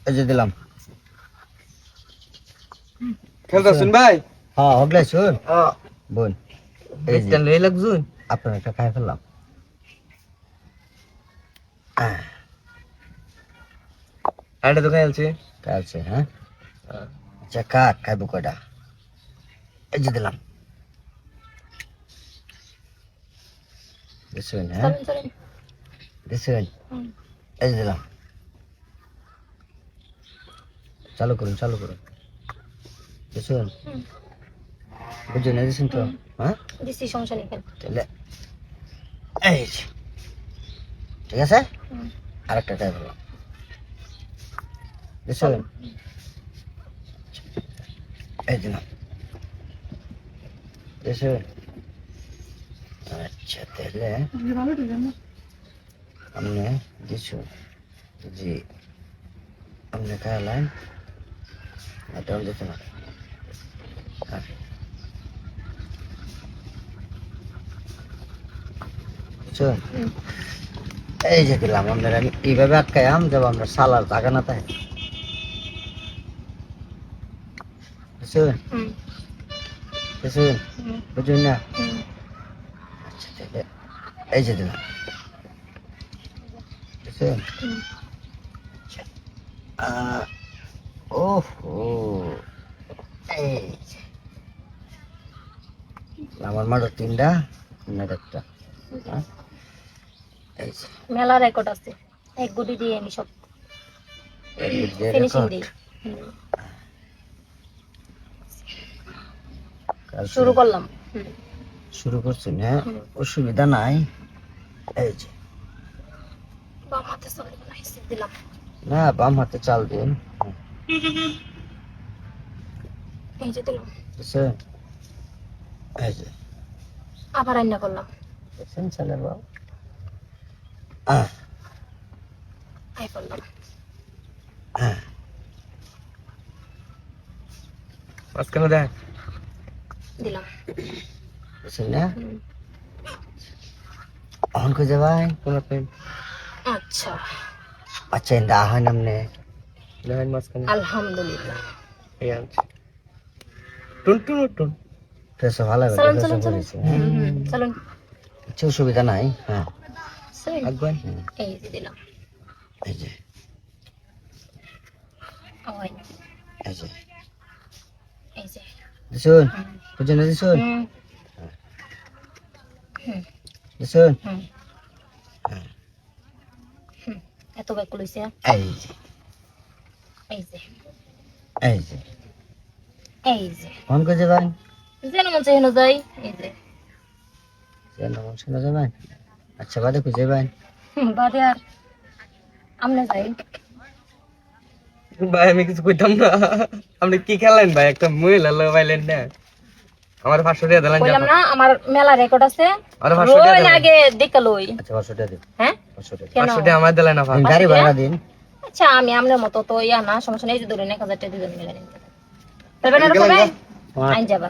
এই যে দিলাম। খেলতেছেন ভাই? হ্যাঁ হগলে শুন বোন এই যে লই লাগছুন আপনার একটা খাই ফেললাম। আইডা তো খেলছে কালছে হ্যাঁ আচ্ছা কাক খাইবো কয়টা? এই যে দিলাম। দিছেন হ্যাঁ দিছেন এই যে দিলাম। চালু করুন দিছেন বুঝছেন দিছেন তো হ্যাঁ দিছি সমস্যা নেই তাহলে এই যে ঠিক আছে আরেকটা খাই ফেললাম। দিছেন এই দিলাম দিছেন। আচ্ছা তাহলে আপনি দিছো জি আপনি খাইলেন এটা দিত না। এই যে দিলাম আপনারা এইভাবে আটকাই আম যাব আমরা সালার জায়গা না তাই বুঝুন না। আচ্ছা তাহলে এই যে দিলাম আমার মাঠের তিনটা একটা মেলা রেকর্ড আছে এক গুটি দিয়ে আমি সব ফিনিশিং দিই। শুরু করলাম শুরু করছেন হ্যাঁ অসুবিধা নাই। এই যে বাম হাতে চাল দিলাম না বাম হাতে চাল দিন এই যে দিলাম এই যে আবার রান্না করলাম দেখছেন চালের বাবা আই করলাম মাঝখানে দেখ দিলাম বুঝছেন না অন কই যাবাই কোন পেন আচ্ছা আচ্ছা ইন্দা হয় নামনে দেখেন মাঝখানে আলহামদুলিল্লাহ এই আনছি টুন টুন টুন ফেস ভালো করে চলুন চলুন চলুন চলুন কিছু অসুবিধা নাই হ্যাঁ একবার এই যে দিলাম এই যে ওই এই যে এই যে দিছুন বুঝছেন না দিছুন দিছুন এত ব্যাক লইছে এই যে এই যে এই যে এই যে অন কই যাবাই যেন মন চাই হেন যাই এই যে যেন মন শুনে যাবাই আচ্ছা বাদে কই যাবাই বাদে আর আমনে যাই ভাই আমি কিছু কইতাম না। আপনি কি খেলেন ভাই? একটা মহিলা লাগাইলেন না আমার 500 টাকা দিলেন। কইলাম না আমার মেলা রেকর্ড আছে আরে 500 টাকা রোজ আগে দেখে লই। আচ্ছা 500 টাকা দিন হ্যাঁ 500 টাকা 500 টাকা আমার দিলেন না ভাই। গাড়ি ভাড়া দিন। আচ্ছা আমি আমনের মতো তো ইয়া না সমস্যা নেই যে ধরে 1000 টাকা দিবেন মিলে নিতে তবে না রকম আইন যাবা।